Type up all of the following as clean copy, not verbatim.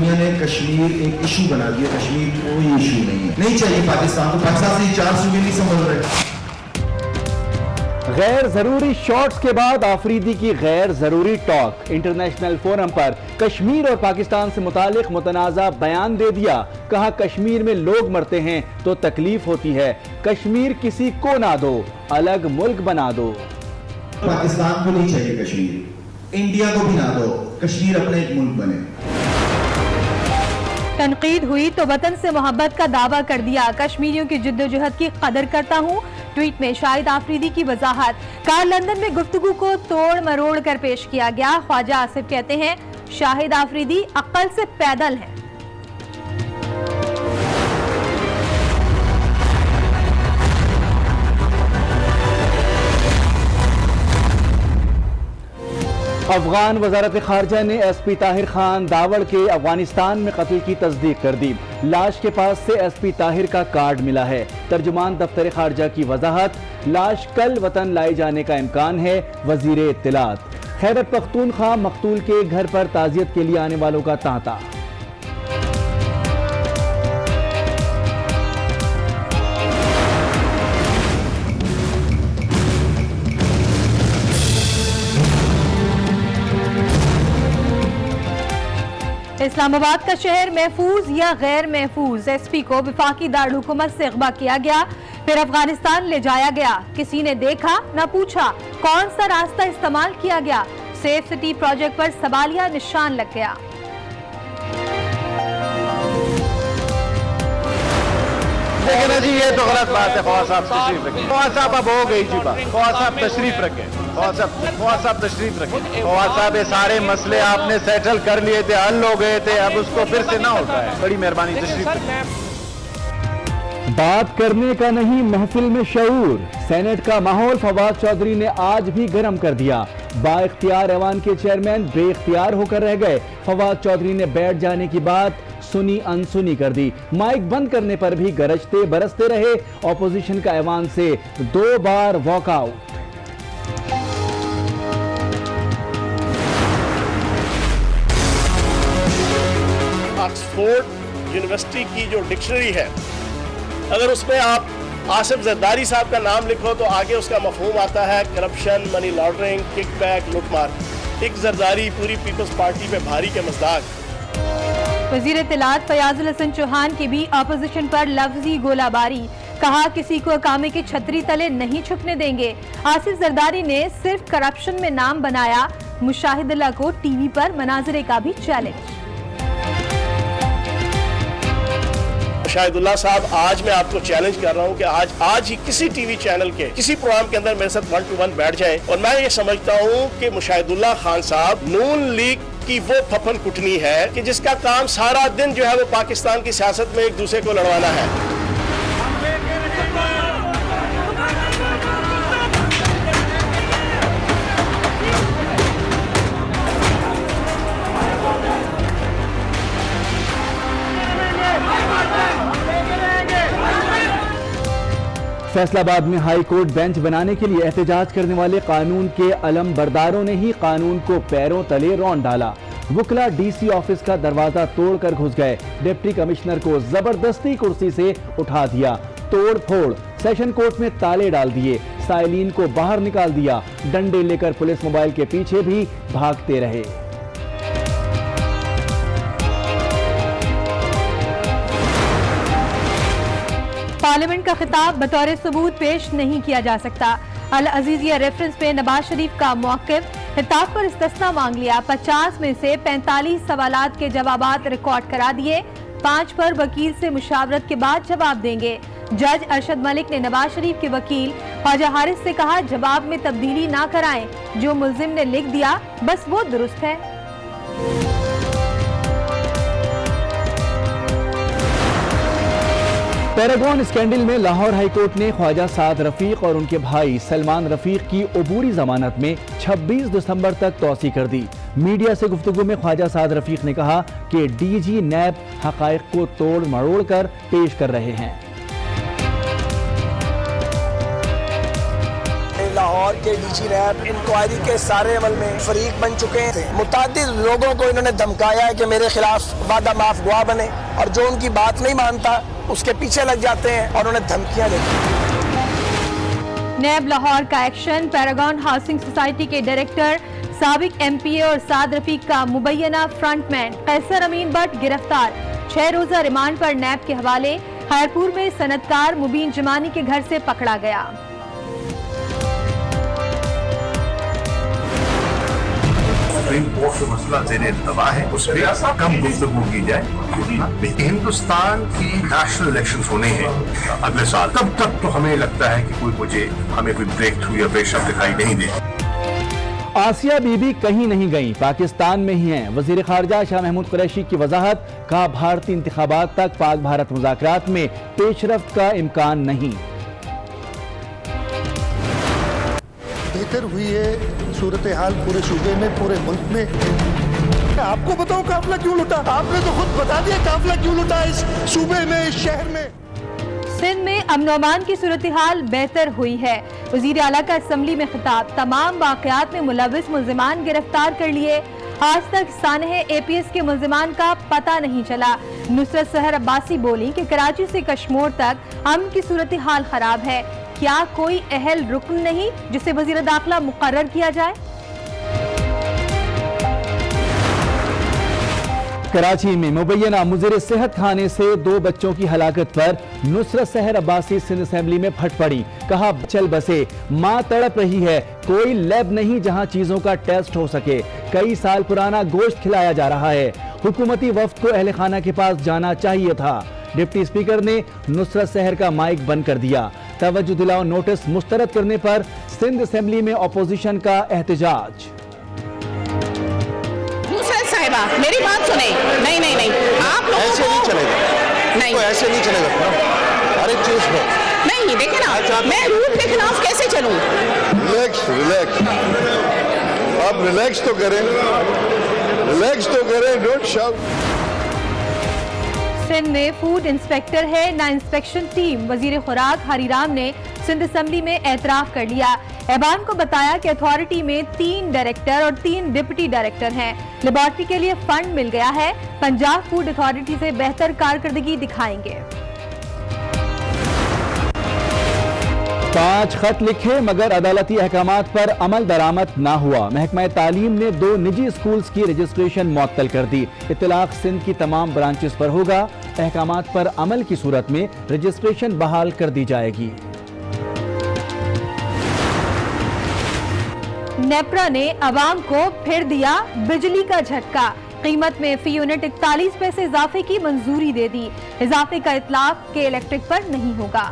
दुनिया ने कश्मीर एक इशू बना दिया। कश्मीर कोई इशू नहीं है, नहीं चाहिए पाकिस्तान को। पाकिस्तान से 4 सूबे नहीं समझ रहे। गैर जरूरी शॉट्स के बाद आफरीदी की गैर जरूरी टॉक। इंटरनेशनल फोरम पर कश्मीर और पाकिस्तान से मुतालिक मुतनाज़ा बयान दे दिया। कहा कश्मीर में लोग मरते हैं तो तकलीफ होती है, कश्मीर किसी को ना दो, अलग मुल्क बना दो। पाकिस्तान को नहीं चाहिए कश्मीर, इंडिया को भी ना दो, कश्मीर अपने एक मुल्क बने। तनकीद हुई तो वतन से मोहब्बत का दावा कर दिया। कश्मीरियों की जिद्दोजहद की कदर करता हूँ। ट्वीट में शाहिद आफरीदी की वजाहत। कार लंदन में गुफ्तगू को तोड़ मरोड़ कर पेश किया गया। ख्वाजा आसिफ कहते हैं शाहिद आफरीदी अक्ल से पैदल हैं। अफगान वजारत खारजा ने SP ताहिर खान दावड़ के अफगानिस्तान में कत्ल की तस्दीक कर दी। लाश के पास से SP ताहिर का कार्ड मिला है। तर्जुमान दफ्तर खारजा की वजाहत। लाश कल वतन लाए जाने का इम्कान है। वजीर इत्तलात। खैबर पख्तूनख्वा मकतूल के घर पर ताजियत के लिए आने वालों का तांता। इस्लामाबाद का शहर महफूज या गैर महफूज, SP को वफाकी दारुलहुकूमत से अगवा किया गया, फिर अफगानिस्तान ले जाया गया। किसी ने देखा न पूछा कौन सा रास्ता इस्तेमाल किया गया। सेफ सिटी प्रोजेक्ट पर सवालिया निशान लग गया। लेकिन जी ये तो गलत बात है। ख्वाजा साहब तशरीफ रखें। ख्वाजा साहब अब हो गई जी बात। ख्वाजा साहब तशरीफ रखें। ख्वाजा साहब तशरीफ रखें। ख्वाजा साहब ये सारे मसले आपने सेटल कर लिए थे, हल हो गए थे, अब उसको फिर से ना उठाए। बड़ी मेहरबानी, तशरीफ रखें। बात करने का नहीं, महफिल में शऊर। सेनेट का माहौल फवाद चौधरी ने आज भी गर्म कर दिया। बाइख्तियार ऐवान के चेयरमैन बेख्तियार होकर रह गए। फवाद चौधरी ने बैठ जाने की बात सुनी अनसुनी कर दी। माइक बंद करने पर भी गरजते बरसते रहे। ऑपोजिशन का ऐवान से 2 बार वॉकआउट। ऑक्सफोर्ड यूनिवर्सिटी की जो डिक्शनरी है, अगर उसमें आप आसिफ जरदारी साहब का नाम लिखो तो आगे उसका मफहूम आता है करप्शन, मनी लॉन्ड्रिंग, किकबैक, लूटमार। एक जरदारी पूरी पीपल्स पार्टी पे भारी के मज़दाक। वज़ीर इत्तलात फयाजुल हसन चौहान की भी अपोजिशन पर लफ्जी गोलाबारी। कहा किसी को अकामे की छतरी तले नहीं छुपने देंगे। आसिफ जरदारी ने सिर्फ करप्शन में नाम बनाया। मुशाहिदुल्लाह को टीवी पर मनाजरे का भी चैलेंज। मुशाहिदुल्लाह साहब, आज मैं आपको चैलेंज कर रहा हूं कि आज ही किसी टीवी चैनल के किसी प्रोग्राम के अंदर मेरे साथ 1 to 1 बैठ जाएं। और मैं ये समझता हूं कि मुशाहिदुल्लाह खान साहब नून लीग की वो फफन कुटनी है कि जिसका काम सारा दिन जो है वो पाकिस्तान की सियासत में एक दूसरे को लड़वाना है। फैसलाबाद में हाई कोर्ट बेंच बनाने के लिए एहतजाज करने वाले कानून के अलम बरदारों ने ही कानून को पैरों तले रौंद डाला। वुकला DC ऑफिस का दरवाजा तोड़कर घुस गए। डिप्टी कमिश्नर को जबरदस्ती कुर्सी से उठा दिया। तोड़ फोड़, सेशन कोर्ट में ताले डाल दिए। साइलिन को बाहर निकाल दिया। डंडे लेकर पुलिस मोबाइल के पीछे भी भागते रहे। पार्लियामेंट का खिताब बतौर सबूत पेश नहीं किया जा सकता। अल अजीजिया रेफरेंस पे नवाज शरीफ का मौक़िफ़। खिताब पर इस्तिस्ना मांग लिया। 50 में से 45 सवालात के जवाबात रिकॉर्ड करा दिए। 5 पर वकील से मुशावरत के बाद जवाब देंगे। जज अरशद मलिक ने नवाज शरीफ के वकील ख्वाजा हारिस से कहा जवाब में तब्दीली ना कराएं, जो मुल्जिम ने लिख दिया बस वो दुरुस्त है। पैरागॉन स्कैंडल में लाहौर हाईकोर्ट ने ख्वाजा साद रफीक और उनके भाई सलमान रफीक की अबूरी जमानत में 26 दिसंबर तक तौसी कर दी। मीडिया से गुफ्तगू में ख्वाजा साद रफीक ने कहा कि DG नैब हकायक को तोड़ मरोड़ कर पेश कर रहे हैं। लाहौर लाहौर के डीजी नैब इंक्वायरी के सारे अमल में फरीक बन चुके थे। मुतादिद लोगों को इन्होंने धमकाया है कि मेरे खिलाफ वादा माफ गवाह बने, और जो उनकी बात नहीं मानता उसके पीछे लग जाते हैं और उन्हें धमकियां देते हैं। नैब लाहौर का एक्शन। पैरागॉन हाउसिंग सोसाइटी के डायरेक्टर साबिक MPA और साद रफीक का मुबैना फ्रंटमैन कैसर अमीन भट्ट गिरफ्तार। 6 रोजा रिमांड पर नैब के हवाले। खैरपुर में सनतकार मुबीन जमानी के घर से पकड़ा गया। सुप्रीम कोर्ट का मसला ज़ेरे इल्तवा है, उस पर कम गुफ्तगू की जाए। हिंदुस्तान की नेशनल इलेक्शन होने हैं अगले साल, तब तक तो हमें लगता है कि हमें कोई ब्रेक थ्रू या पेशरफ दिखाई नहीं दे। आसिया बीबी कहीं नहीं गई, पाकिस्तान में ही हैं। वजीर खारजा शाह महमूद कुरैशी की वजाहत। कहा भारतीय इंतखाबात तक पाक भारत मुज़ाकरात में पेशरफ्त का इम्कान नहीं। बेहतर हुई है सूरत हाल पूरे सूबे में, पूरे मुल्क में। आपको बताओ काफिला क्यों लुटा? आपने तो खुद बता दिया काफिला क्यों लुटा इस सूबे में, इस शहर में। सिंध में अमन अमान की सूरत हाल बेहतर हुई है। वजीर आला का असम्बली में खिताब। तमाम वाकयात में मुलविस मुल्जिमान गिरफ्तार कर लिए। आज तक सानहे APS के मुल्जिमान का पता नहीं चला। नुसरत सहर अब्बासी बोली कि कराची से कश्मीर तक अमन की सूरत हाल खराब है। क्या कोई अहल रुकन नहीं जिसे वजीर दाखिला मुकर्रर किया जाए? कराची में मुबैना मुज़िर सेहत खाने से 2 बच्चों की हलाकत पर नुसरत सहर अब्बासी सिंध असेंबली में फट पड़ी। कहा चल बसे, माँ तड़प रही है, कोई लैब नहीं जहां चीजों का टेस्ट हो सके। कई साल पुराना गोश्त खिलाया जा रहा है। हुकूमती वफ्द को अहले खाना के पास जाना चाहिए था। डिप्टी स्पीकर ने नुसरत सहर का माइक बंद कर दिया। तवज्जो दिलाओ नोटिस मुस्तरद करने पर सिंध असेंबली में अपोजिशन का एहतजाज। मेरी बात सुने। नहीं नहीं नहीं, आप लोगों ऐसे नहीं चलेगा। नहीं ऐसे नहीं चलेगा हर एक चीज में। नहीं देखे ना, मैं रूल के खिलाफ कैसे चलूं? रिलैक्स आप रिलैक्स तो करें, डोंट शाउट। सिंध में फूड इंस्पेक्टर है ना इंस्पेक्शन टीम। वजीर खुराक हरीराम ने सिंध असेंबली में एतराफ कर लिया। ऐवान को बताया कि अथॉरिटी में 3 डायरेक्टर और 3 डिप्टी डायरेक्टर हैं। लेबॉर्ट्री के लिए फंड मिल गया है। पंजाब फूड अथॉरिटी से बेहतर कारकर्दगी दिखाएंगे। 5 खत लिखे मगर अदालती अहकामात पर अमल दरामद ना हुआ। महकमा तालीम ने 2 निजी स्कूल्स की रजिस्ट्रेशन मुअत्तल कर दी। इत्तलाक सिंध की तमाम ब्रांचेस पर होगा। अहकामात पर अमल की सूरत में रजिस्ट्रेशन बहाल कर दी जाएगी। नेप्रा ने अवाम को फिर दिया बिजली का झटका। कीमत में फी यूनिट 41 पैसे इजाफे की मंजूरी दे दी। इजाफे का इतलाक के इलेक्ट्रिक पर नहीं होगा।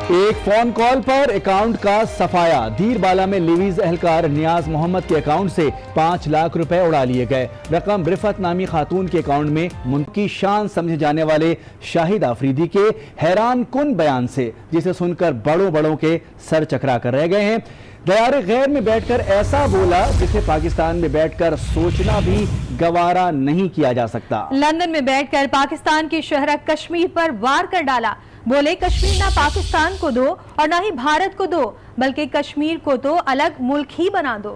एक फोन कॉल पर अकाउंट का सफाया। धीरबाला में लीवीज एहलकार नियाज मोहम्मद के अकाउंट से 5 लाख रुपए उड़ा लिए गए। रकम रिफत नामी खातून के अकाउंट में मुनकी शान समझे जाने वाले शाहिद आफरीदी के हैरान कुन बयान से, जिसे सुनकर बड़ों बड़ों के सर चकरा कर रह गए हैं। दयारे गैर में बैठकर ऐसा बोला जिसे पाकिस्तान में बैठकर सोचना भी गवारा नहीं किया जा सकता। लंदन में बैठकर पाकिस्तान की शहर कश्मीर पर वार कर डाला। बोले कश्मीर ना पाकिस्तान को दो और ना ही भारत को दो, बल्कि कश्मीर को तो अलग मुल्क ही बना दो।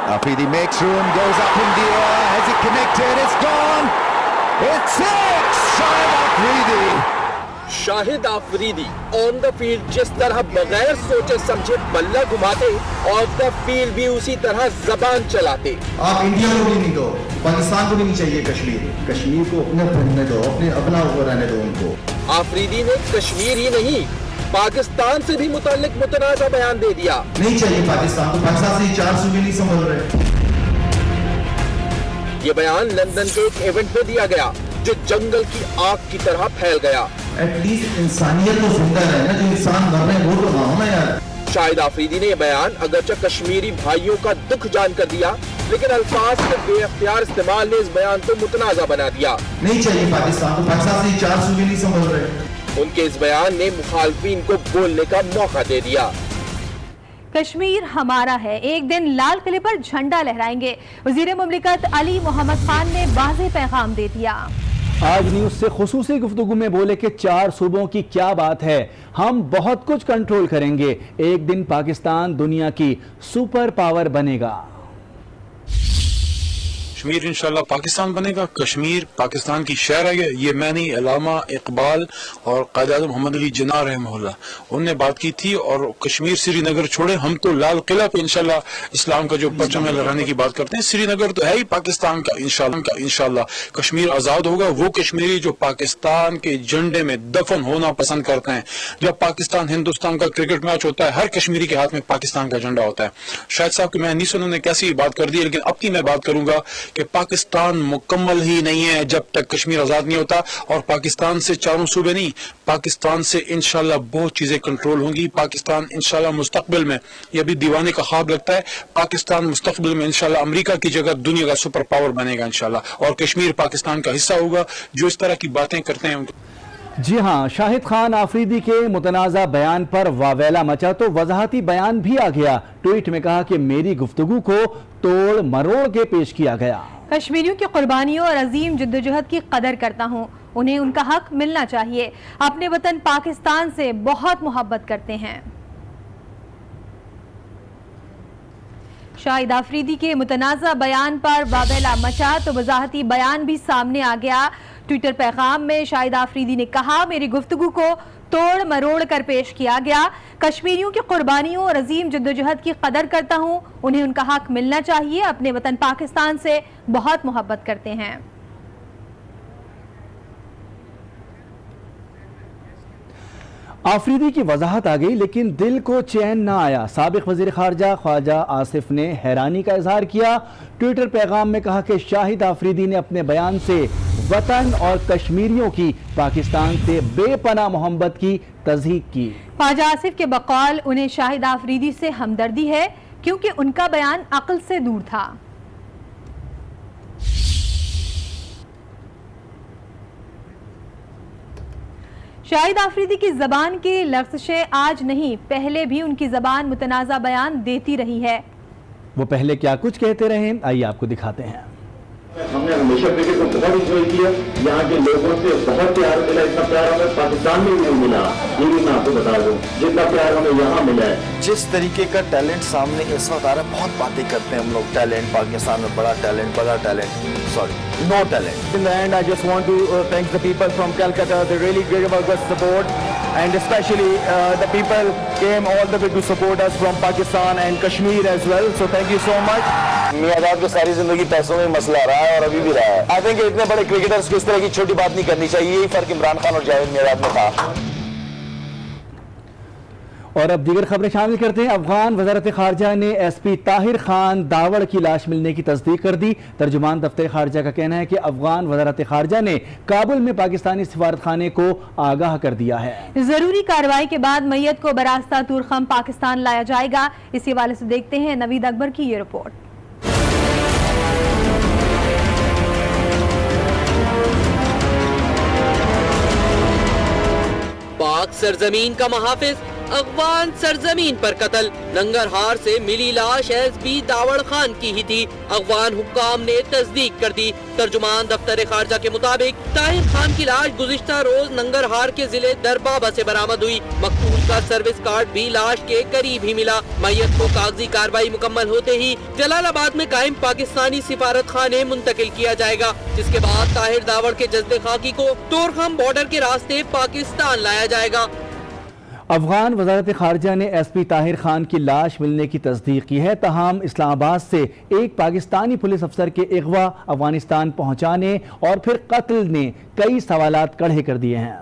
Afridi makes room, goes up in the air, has it connected, it's gone, it's 6, Shahid Afridi on the field जिस तरह बगैर सोचे समझे बल्ला घुमाते, ऑफ द फील्ड भी उसी तरह जबान चलाते। आप इंडिया को भी नहीं दो, पाकिस्तान को भी नहीं चाहिए कश्मीर को अपने रहने दो, अपना रहने दो उनको। आफरीदी ने कश्मीर ही नहीं पाकिस्तान से भी मुताल्लिक मुतनाज़ा बयान दे दिया। नहीं चाहिए पाकिस्तान को, पाकिस्तान से 4 सूबे नहीं संभल रहे। ये बयान लंदन के एक इवेंट में दिया गया जो जंगल की आग की तरह फैल गया। एटलीस्ट इंसानियत तो जिंदा है ना, जो इंसान मर रहे हैं वो तो ना हो ना यार। शाहिद आफरीदी ने यह बयान अगरचे कश्मीरी भाइयों का दुख जानकर दिया, लेकिन अल्फाज के बेअख्तियार इस्तेमाल ने इस बयान को मुतनाज़ा बना दिया। नहीं चाहिए पाकिस्तान को, पाकिस्तान से 4 सूबे नहीं संभल रहे। उनके इस बयान ने मुखालफिन को बोलने का मौका दे दिया। कश्मीर हमारा है, एक दिन लाल किले पर झंडा लहराएंगे। वजीर मुमलिकत अली मोहम्मद खान ने वाज़ेह पैगाम दे दिया। आज न्यूज से खुसूसी गुफ्तगू में बोले कि 4 सूबों की क्या बात है, हम बहुत कुछ कंट्रोल करेंगे, एक दिन पाकिस्तान दुनिया की सुपर पावर बनेगा। कश्मीर इंशाल्लाह पाकिस्तान बनेगा। कश्मीर पाकिस्तान की शहर है। ये मैं नहीं, अलामा इकबाल और कायद-ए-आज़म मोहम्मद अली जिन्ना रहमहुल्लाह उनने बात की थी। और कश्मीर श्रीनगर छोड़े, हम तो लाल किला पे इंशाल्लाह इस्लाम का जो परचम लगाने की बात करते हैं। श्रीनगर तो है ही पाकिस्तान का इंशाल्लाह कश्मीर आजाद होगा। वो कश्मीरी जो पाकिस्तान के झंडे में दफन होना पसंद करते हैं। जब पाकिस्तान हिंदुस्तान का क्रिकेट मैच होता है, हर कश्मीरी के हाथ में पाकिस्तान का झंडा होता है। शायद साहब की मैं नहीं सुना, उन्होंने कैसी बात कर दी, लेकिन अब की मैं बात करूंगा कि पाकिस्तान मुकम्मल ही नहीं है जब तक कश्मीर आजाद नहीं होता। और पाकिस्तान से चारों सूबे नहीं, पाकिस्तान से इंशाल्लाह बहुत चीजें कंट्रोल होंगी। पाकिस्तान इंशाल्लाह मुस्तकबिल में, ये अभी दीवाने का ख्वाब लगता है, पाकिस्तान मुस्तकबिल में इंशाल्लाह अमेरिका की जगह दुनिया का सुपर पावर बनेगा इंशाल्लाह। और कश्मीर पाकिस्तान का हिस्सा होगा। जो इस तरह की बातें करते हैं जी हाँ, शाहिद खान आफरीदी के मुतनाज़ा बयान पर वावेला मचा तो वजाहती बयान भी आ गया। ट्वीट में कहा कि मेरी गुफ्तगू को तोड़ मरोड़ के पेश किया गया। कश्मीरियों की कुर्बानियों और अजीम जद्दोजहद की कदर करता हूँ, उन्हें उनका हक मिलना चाहिए। अपने वतन पाकिस्तान से बहुत मोहब्बत करते हैं। शाहिद आफरीदी के मुतनाज़ा बयान पर वावेला मचा तो वजाहती बयान भी सामने आ गया। ट्विटर पैगाम में शाहिद आफरीदी ने कहा, मेरी गुफ्तगू को तोड़ मरोड़ कर पेश किया गया। कश्मीरियों की कुर्बानियों और अजीम जद्दोजहद की कदर करता हूँ, उन्हें उनका हक मिलना चाहिए। अपने वतन पाकिस्तान से बहुत मोहब्बत करते हैं। आफरीदी की वजाहत आ गई, लेकिन दिल को चैन ना आया। साबिक वजीर खारजा ख्वाजा आसिफ ने हैरानी का इजहार किया। ट्विटर पैगाम में कहा कि शाहिद आफरीदी ने अपने बयान से वतन और कश्मीरियों की पाकिस्तान से बेपनाह मोहब्बत की तस्दीक की। ख्वाजा आसिफ के बकौल उन्हें शाहिद आफरीदी से हमदर्दी है, क्योंकि उनका बयान अक्ल से दूर था। शाहिद आफरीदी की जबान की लफ्ज़ें आज नहीं, पहले भी उनकी जबान मुतनाज़ा बयान देती रही है। वो पहले क्या कुछ कहते रहे, आइए आपको दिखाते हैं। हमने हमेशा क्रिकेट को बहुत इंजॉय किया, यहाँ के लोगों से बहुत प्यार मिला। इतना प्यार हमें पाकिस्तान में भी नहीं मिला, ये भी मैं आपको बता दूं, जितना प्यार हमें यहाँ मिला है। जिस तरीके का टैलेंट सामने इस वक्त आ रहा है, बहुत बातें करते हैं हम लोग, टैलेंट पाकिस्तान में बड़ा talent, sorry no talent. In the end, I just want to thank the people from Calcutta. They really gave us support, and especially the people came all the way to support us from Pakistan and Kashmir as well. So thank you so much. My dad को सारी जिंदगी पैसों में मसला रहा है और अभी भी रहा है। आई थिंक इतने बड़े क्रिकेटर्स को इस तरह की छोटी बात नहीं करनी चाहिए। यही फर्क इमरान खान और जावेद मियादाद में था। और अब दीगर खबरें शामिल करते हैं। अफगान वजारत खारजा ने SP ताहिर खान दावड़ की लाश मिलने की तस्दीक कर दी। तर्जुमान दफ्तर खारजा का कहना है कि अफगान वजारत खारजा ने काबुल में पाकिस्तानी सिफारतखाने को आगाह कर दिया है। जरूरी कार्रवाई के बाद मैयत को बरास्ता तुरखम पाकिस्तान लाया जाएगा। इसी हवाले से देखते हैं नवीद अकबर की ये रिपोर्ट। पाक सरजमीन का महाफिज अफगान सरजमीन पर कत्ल। नंगरहार से मिली लाश SP दावड़ खान की ही थी, अफगान हुक्काम ने तस्दीक कर दी। तर्जुमान दफ्तर खारजा के मुताबिक ताहिर खान की लाश गुज़िश्ता रोज नंगरहार के जिले दरबाबा से बरामद हुई। मकतूल का सर्विस कार्ड भी लाश के करीब ही मिला। मैयत को कागजी कार्रवाई मुकम्मल होते ही जलालाबाद में कायम पाकिस्तानी सिफारत खाने मुंतकिल किया जाएगा, जिसके बाद ताहिर दावड़ के जज्बे खाकी को तोरखम बॉर्डर के रास्ते पाकिस्तान लाया जाएगा। अफगान वजारत खारजा ने SP ताहिर खान की लाश मिलने की तस्दीक की है। तमाम इस्लामाबाद से एक पाकिस्तानी पुलिस अफसर के अगवा अफगानिस्तान पहुंचाने और फिर कत्ल ने कई सवालात खड़े कर दिए हैं।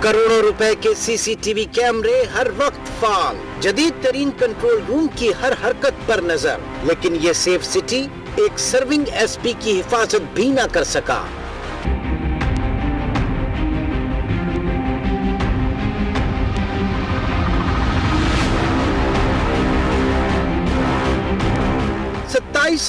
करोड़ों रुपए के CCTV कैमरे हर वक्त फाल, जदीद तरीन कंट्रोल रूम की हर हरकत पर नजर, लेकिन ये सेफ सिटी एक सर्विंग SP की हिफाजत भी न कर सका।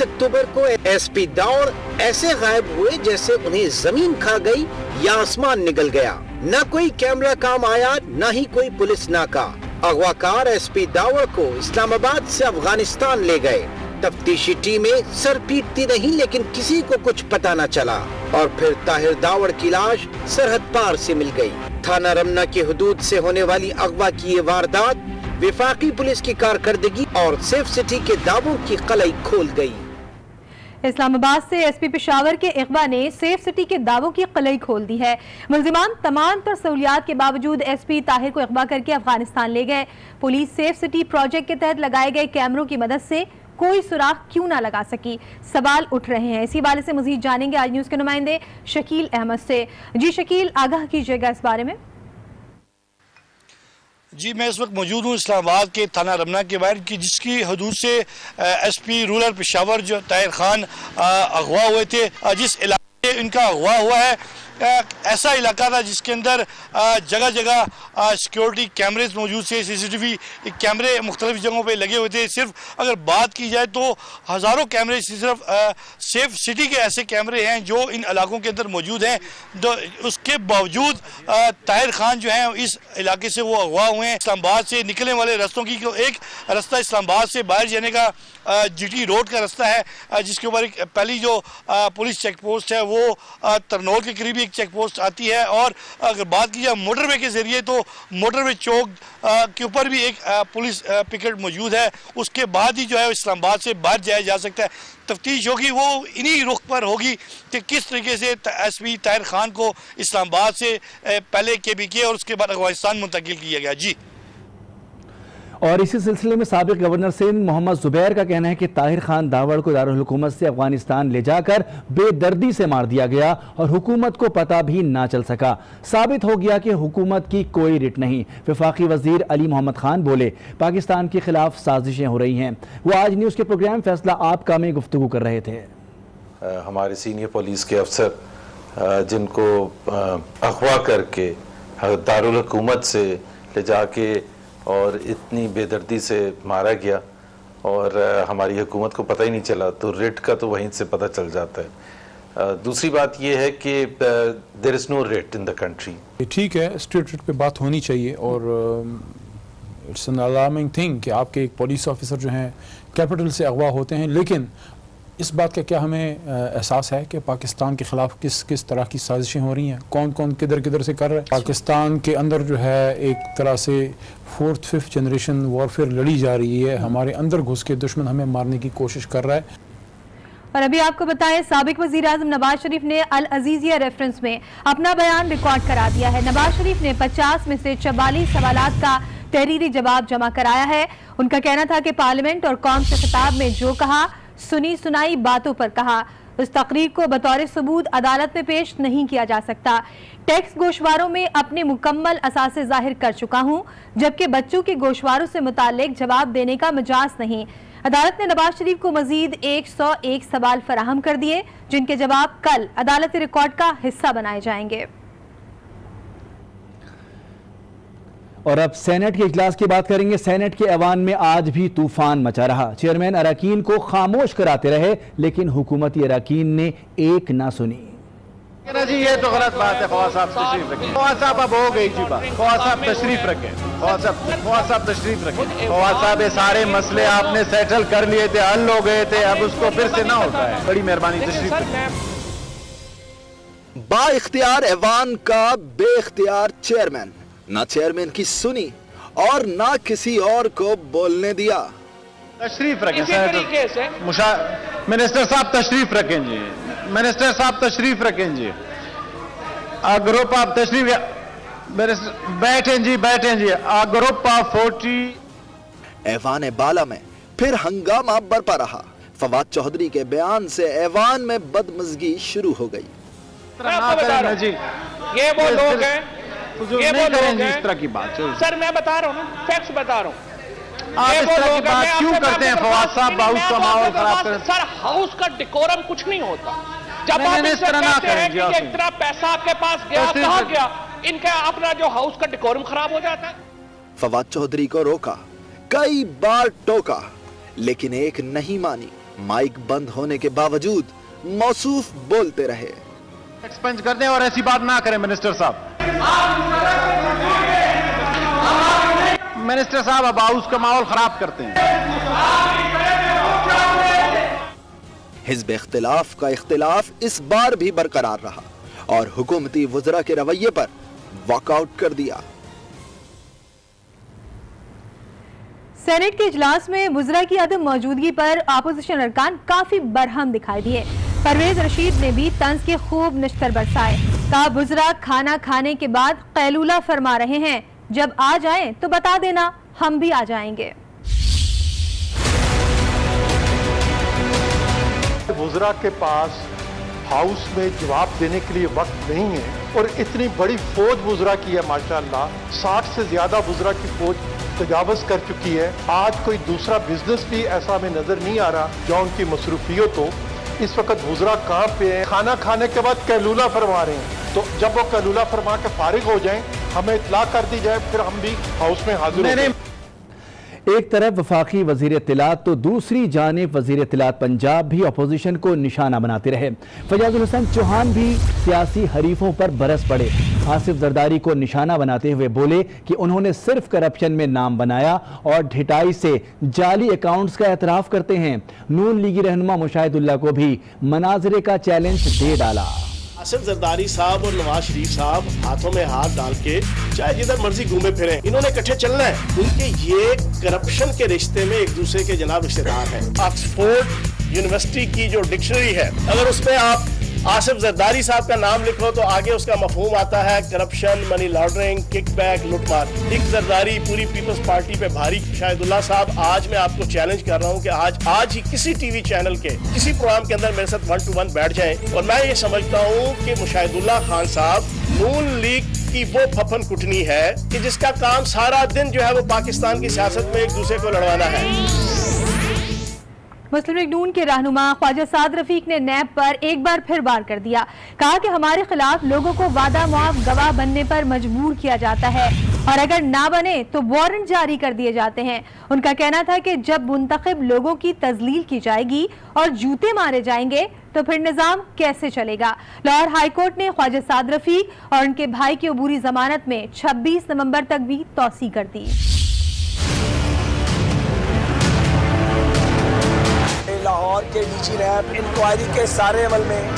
अक्टूबर को SP दावड़ ऐसे गायब हुए जैसे उन्हें जमीन खा गई या आसमान निगल गया। न कोई कैमरा काम आया, न ही कोई पुलिस नाका। अगवाकार एसपी दावड़ को इस्लामाबाद से अफगानिस्तान ले गए। तफ्तीशी टीमें सर पीटती रही, लेकिन किसी को कुछ पता न चला और फिर ताहिर दावड़ की लाश सरहद पार से मिल गई। थाना रमना की हुदूद से होने वाली अगवा की ये वारदात विफाकी पुलिस की कारकर्दगी और सेफ सिटी के दावों की कलई खोल गई। इस्लामाबाद से एसपी पेशावर के अगवा ने सेफ सिटी के दावों की कलई खोल दी है। मुल्जिमान तमाम तर सहूलियात के बावजूद एसपी ताहिर को अगवा करके अफगानिस्तान ले गए। पुलिस सेफ सिटी प्रोजेक्ट के तहत लगाए गए कैमरों की मदद से कोई सुराग क्यों ना लगा सकी, सवाल उठ रहे हैं। इसी वाले से मजीद जानेंगे आज न्यूज के नुमाइंदे शकील अहमद से। जी शकील, आगाह कीजिएगा इस बारे में। जी, मैं इस वक्त मौजूद हूँ इस्लामाबाद के थाना रमना के बाहर की, जिसकी हदूद से एसपी रूरल पेशावर जो ताहिर खान अगवा हुए थे। जिस इलाके में इनका अगवा हुआ है ऐसा इलाका था जिसके अंदर जगह जगह सिक्योरिटी कैमरेज मौजूद थे, सीसीटीवी कैमरे मुख्तलिफ जगहों पे लगे हुए थे। सिर्फ अगर बात की जाए तो हज़ारों कैमरे सिर्फ सेफ सिटी के ऐसे कैमरे हैं जो इन इलाकों के अंदर मौजूद हैं। तो उसके बावजूद ताहिर खान जो हैं इस इलाके से वो अगवा हुए हैं। इस्लामाबाद से निकलने वाले रास्तों की एक रास्ता इस्लामाबाद से बाहर जाने का जीटी रोड का रास्ता है, जिसके ऊपर एक पहली जो पुलिस चेक पोस्ट है वो तरनौल के करीब एक चेक पोस्ट आती है। और अगर बात की जाए मोटरवे के जरिए तो मोटरवे चौक के ऊपर भी एक पुलिस पिकेट मौजूद है। उसके बाद ही जो है इस्लामाबाद से बाहर जाया जा सकता है। तफ्तीश होगी वो इन्हीं रुख पर होगी कि किस तरीके से एसपी ताहिर खान को इस्लामाबाद से पहले KBK और उसके बाद अफगानिस्तान मुंतकिल किया गया। जी, और इसी सिलसिले में साबिक गवर्नर सिंध मोहम्मद जुबैर का कहना है कि ताहिर खान दावड़ को दारुल हुकूमत से अफगानिस्तान ले जाकर बेदर्दी से मार दिया गया और हुकूमत को पता भी ना चल सका। साबित हो गया कि हुकूमत की कोई रिट नहीं। वफाकी वजीर अली मोहम्मद खान बोले पाकिस्तान के खिलाफ साजिशें हो रही हैं। वो आज न्यूज़ के प्रोग्राम फैसला आपका में गुफ्तगू कर रहे थे। हमारे सीनियर पुलिस के अफसर जिनको अगवा करके दारुल हुकूमत से ले जाके और इतनी बेदर्दी से मारा गया और हमारी हुकूमत को पता ही नहीं चला, तो रेट का तो वहीं से पता चल जाता है। दूसरी बात यह है कि there is no rate in the country. ठीक है, स्ट्रेट रेट पे बात होनी चाहिए और इट्स एन अलार्मिंग थिंग कि आपके एक पुलिस ऑफिसर जो हैं कैपिटल से अगवा होते हैं। लेकिन इस बात का क्या हमें एहसास है कि पाकिस्तान के ख़िलाफ़ किस किस तरह की साजिशें हो रही हैं, कौन कौन किधर किधर से कर रहा है। पाकिस्तान के अंदर जो है एक तरह से 4th 5th जनरेशन वॉरफेयर लड़ी जा रही है। हमारे अंदर घुस के दुश्मन हमें मारने की कोशिश कर रहा है। और अभी आपको बताएं, साबिक वजीर आज़म नवाज शरीफ ने अल अजीजिया रेफरेंस में अपना बयान रिकॉर्ड करा दिया है। नवाज शरीफ ने 50 में से 44 सवालात का तहरीरी जवाब जमा कराया है। उनका कहना था कि पार्लियामेंट और कौम से खिताब में जो कहा सुनी सुनाई बातों पर कहा, उस तकरीर को बतौर सबूत अदालत में पेश नहीं किया जा सकता। टैक्स गोशवारों में अपने मुकम्मल असासे जाहिर कर चुका हूं, जबकि बच्चों के गोशवारों से मुताल्लिक जवाब देने का मजाज नहीं। अदालत ने नवाज शरीफ को मजीद 101 सवाल फराहम कर दिए, जिनके जवाब कल अदालती रिकॉर्ड का हिस्सा बनाए जाएंगे। और अब सेनेट के इजलास की बात करेंगे। सेनेट के ऐवान में आज भी तूफान मचा रहा। चेयरमैन अरकान को खामोश कराते रहे, लेकिन हुकूमती अरकान ने एक ना सुनी। जी, ये तो गलत बात है। फवाद साहब तशरीफ रखें। फवाद साहब अब हो गई जी बात। फवाद साहब तशरीफ रखें। फवाद साहब तशरीफ रखें। फवाद साहब ये सारे मसले आपने सेटल कर लिए थे, हल हो गए थे, अब उसको फिर से ना उठाए। बड़ी मेहरबानी, तशरीफ रखें। बा इख्तियार ऐवान का बेइख्तियार चेयरमैन, ना चेयरमैन की सुनी और ना किसी और को बोलने दिया। तशरीफ रखें मिनिस्टर साहब, तशरीफ रखें जी। मिनिस्टर साहब तशरीफ रखें जी। ग्रुप आप तशरीफ बैठें जी, बैठें जी। ग्रुप ऑफ 40 ऐवान बाला में फिर हंगामा बरपा रहा। फवाद चौधरी के बयान से ऐवान में बदमजगी शुरू हो गई। जी, ये वो लोग हैं, ये वो लोग हैं इस तरह की बात। सर मैं बता रहा हूँ ना, फैक्ट्स बता रहा हूँ। आप इस तरह की बात क्यों करते हैं फवाद साहब? हाउस का माहौल खराब कर। सर हाउस का डिकोरम कुछ नहीं होता। जब आप इस तरह ना करें जी। इतना पैसा आपके पास गया, कहाँ गया? इनका अपना जो हाउस का डिकोरम खराब हो जाता है। फवाद चौधरी को रोका, कई बार टोका, लेकिन एक नहीं मानी। माइक बंद होने के बावजूद मौसूफ बोलते रहे। एक्सपेंस कर दें और ऐसी बात ना करें मिनिस्टर साहब। मिनिस्टर साहब अब हाउस का माहौल खराब करते हैं। हिज़्ब इख्तिलाफ का इख्तिलाफ इस बार भी बरकरार रहा और हुकूमती वज़रा के रवैये पर वॉकआउट कर दिया। सेनेट के इजलास में वज़रा की अदम मौजूदगी पर अपोजिशन अरकान काफी बरहम दिखाई दिए। परवेज रशीद ने भी तंज के खूब निश्तर बरसाए। कहा वज़रा खाना खाने के बाद कैलूला फरमा रहे हैं, जब आ जाएं तो बता देना, हम भी आ जाएंगे। वज़रा के पास हाउस में जवाब देने के लिए वक्त नहीं है और इतनी बड़ी फौज वज़रा की है माशाअल्लाह, 60 से ज्यादा वज़रा की फौज तजावज़ कर चुकी है। आज कोई दूसरा बिजनेस भी ऐसा हमें नजर नहीं आ रहा जो उनकी मसरूफियत हो। इस वक्त वज़रा कहाँ पे है? खाना खाने के बाद कैलूला फरमा रहे हैं, तो जब वो कैलूला फरमा के फारिग हो जाएं हमें इत्तला कर दी जाए, फिर हम भी हाउस में हाजिर हो जाएं। एक तरफ वफाकी वजीर इत्तलात तो दूसरी जानिब वजीर इत्तलात पंजाब भी अपोजिशन को निशाना बनाते रहे। फयाजुल हसन चौहान भी सियासी हरीफों पर बरस पड़े। आसिफ जरदारी को निशाना बनाते हुए बोले कि उन्होंने सिर्फ करप्शन में नाम बनाया और ढिटाई से जाली अकाउंट्स का एतराफ़ करते हैं। नून लीगी रहनुमा मुशाहिदुल्लाह को भी मनाजरे का चैलेंज दे डाला। आसिफ जरदारी साहब और नवाज शरीफ साहब हाथों में हाथ डाल के चाहे जिधर मर्जी घूमे फिरे, इन्होंने इकट्ठे चलना है। उनके ये करप्शन के रिश्ते में एक दूसरे के जनाब रिश्तेदार हैं। ऑक्सफोर्ड यूनिवर्सिटी की जो डिक्शनरी है, अगर उसमें आप आसिफ जरदारी साहब का नाम लिखो तो आगे उसका मफहूम आता है करप्शन, मनी लॉन्ड्रिंग, किकबैक, लूटमार। एक जरदारी पूरी पीपल्स पार्टी पे भारी। शाहिदुल्लाह साहब, आज मैं आपको चैलेंज कर रहा हूँ कि आज ही किसी टीवी चैनल के किसी प्रोग्राम के अंदर मेरे साथ 1 to 1 बैठ जाएं। और मैं ये समझता हूँ कि मुशाहिदुल्लाह खान साहब नून लीग की वो फफन कुटनी है कि जिसका काम सारा दिन जो है वो पाकिस्तान की सियासत में एक दूसरे को लड़वाना है। मुस्लिम लीग नून के रहनुमा ख्वाजा साद रफीक ने नैब पर एक बार फिर वार कर दिया। कहा कि हमारे खिलाफ लोगों को वादा मुआफ गवाह बनने पर मजबूर किया जाता है और अगर ना बने तो वारंट जारी कर दिए जाते हैं। उनका कहना था कि जब मुंतखब लोगों की तजलील की जाएगी और जूते मारे जाएंगे तो फिर निजाम कैसे चलेगा। लाहौर हाईकोर्ट ने ख्वाजा साद रफीक और उनके भाई की अबूरी जमानत में 26 नवंबर तक भी तौसी कर दी। लाहौर के डीजी नैब इंक्वायरी के सारे अमल में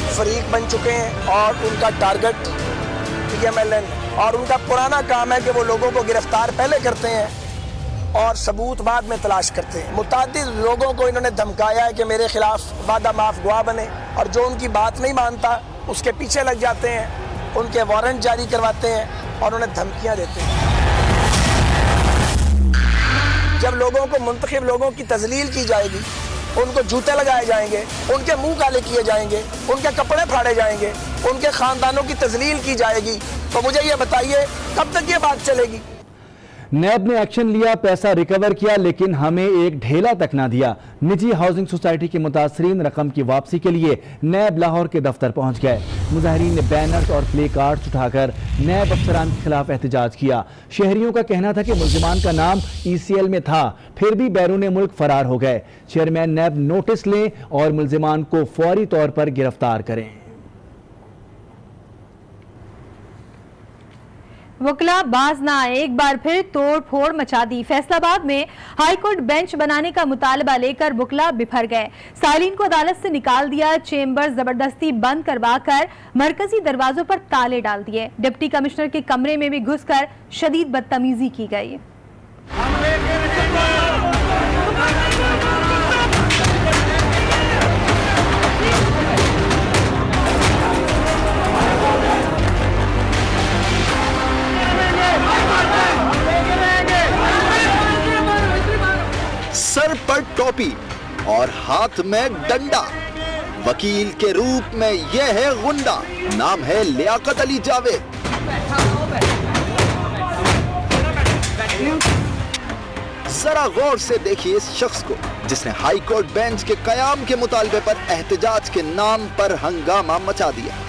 फरीक बन चुके हैं और उनका टारगेट PMLN और उनका पुराना काम है कि वो लोगों को गिरफ्तार पहले करते हैं और सबूत बाद में तलाश करते हैं। मुतादिद लोगों को इन्होंने धमकाया है कि मेरे खिलाफ वादा माफ गवाह बने और जो उनकी बात नहीं मानता उसके पीछे लग जाते हैं, उनके वारंट जारी करवाते हैं और उन्हें धमकियाँ देते हैं। जब लोगों को मुंतखब लोगों की तजलील की जाएगी, उनको जूते लगाए जाएंगे, उनके मुंह काले किए जाएंगे, उनके कपड़े फाड़े जाएंगे, उनके खानदानों की तजलील की जाएगी, तो मुझे ये बताइए कब तक ये बात चलेगी। नैब ने एक्शन लिया, पैसा रिकवर किया, लेकिन हमें एक ढेला तक ना दिया। निजी हाउसिंग सोसाइटी के मुतासरीन रकम की वापसी के लिए नैब लाहौर के दफ्तर पहुंच गए। मुजाहिरीन ने बैनर्स और प्ले कार्ड्स उठाकर नैब अफसरान के खिलाफ एहतजाज किया। शहरियों का कहना था कि मुल्जिमान का नाम ECL में था, फिर भी बैरून मुल्क फरार हो गए। चेयरमैन नैब नोटिस लें और मुल्जिमान को फौरी तौर पर गिरफ्तार करें। वकला बाज ना आए, एक बार फिर तोड़ फोड़ मचा दी। फैसलाबाद में हाईकोर्ट बेंच बनाने का मुतालबा लेकर वकला बिफर गए। सालीन को अदालत से निकाल दिया, चेंबर जबरदस्ती बंद करवाकर मरकजी दरवाजों पर ताले डाल दिए। डिप्टी कमिश्नर के कमरे में भी घुसकर शदीद बदतमीजी की गई। सर पर टोपी और हाथ में डंडा, वकील के रूप में यह है गुंडा, नाम है लियाकत अली जावेद। जरा गौर से देखिए इस शख्स को जिसने हाई कोर्ट बेंच के कयाम के मुतालबे पर एहतजाज के नाम पर हंगामा मचा दिया।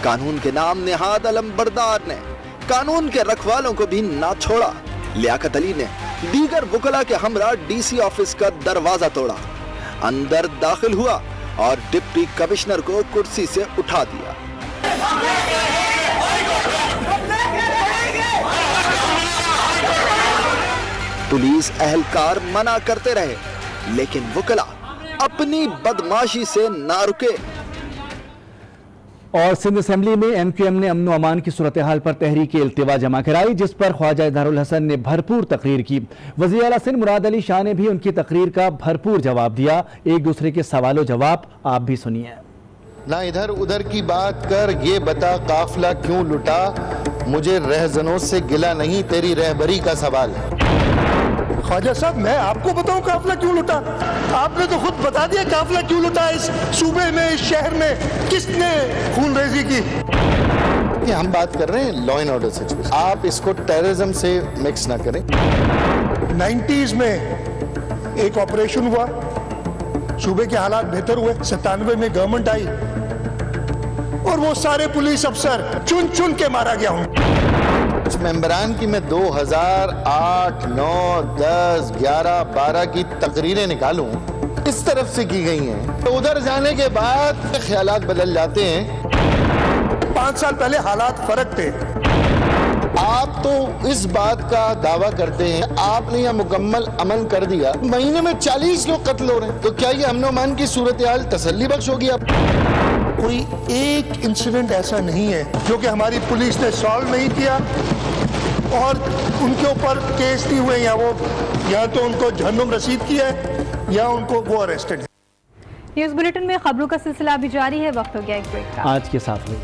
कानून के नाम नेहाद अलमबरदार ने कानून के रखवालों को भी ना छोड़ा। लियाकत अली ने दीगर वुकला के हमरा डीसी ऑफिस का दरवाजा तोड़ा, अंदर दाखिल हुआ और डिप्टी कमिश्नर को कुर्सी से उठा दिया। पुलिस एहलकार मना करते रहे, लेकिन वुकला अपनी बदमाशी से ना रुके। और सिंध असेंबली में एमक्यूएम ने अमन अमान की सूरत हाल पर तहरीक इल्तिवा जमा कराई, जिस पर ख्वाजा इजहारुल हसन ने भरपूर तकरीर की। वज़ीर आला सिंध मुराद अली शाह ने भी उनकी तकरीर का भरपूर जवाब दिया। एक दूसरे के सवालों जवाब आप भी सुनिए। ना इधर उधर की बात कर, ये बता काफिला क्यों लुटा, मुझे रहजनों से गिला नहीं, तेरी रहबरी का सवाल है। ख्वाजा साहब, मैं आपको बताऊं काफिला क्यों लुटा? आपने तो खुद बता दिया काफिला क्यों लुटा। इस सूबे में, इस शहर में किसने खूनरेजी की? हम बात कर रहे हैं लॉ एंड ऑर्डर सिचुएशन, आप इसको टेररिज्म से मिक्स ना करें। 90s में एक ऑपरेशन हुआ, सूबे के हालात बेहतर हुए, 97 में गवर्नमेंट आई और वो सारे पुलिस अफसर चुन चुन के मारा गया हूं। कुछ मेंबरान की मैं 2008, 9, 10, 11, 12 की तकरीरें निकालूं, इस तरफ से की गई हैं, तो उधर जाने के बाद ख्यालात बदल जाते हैं। 5 साल पहले हालात फर्क थे। आप तो इस बात का दावा करते हैं आपने यह मुकम्मल अमल कर दिया, महीने में 40 लोग कत्ल हो रहे हैं, तो क्या ये अमन अमान की सूरत हाल तसल्ली बख्श होगी? आप कोई एक इंसिडेंट ऐसा नहीं है जो कि हमारी पुलिस ने सॉल्व नहीं किया और उनके ऊपर केस नहीं हुए, या तो उनको जहन्नुम रसीद किया है या उनको वो अरेस्टेड है। न्यूज़ बुलेटिन में खबरों का सिलसिला भी जारी है। वक्त हो गया एक ब्रेक का। आज के साथ में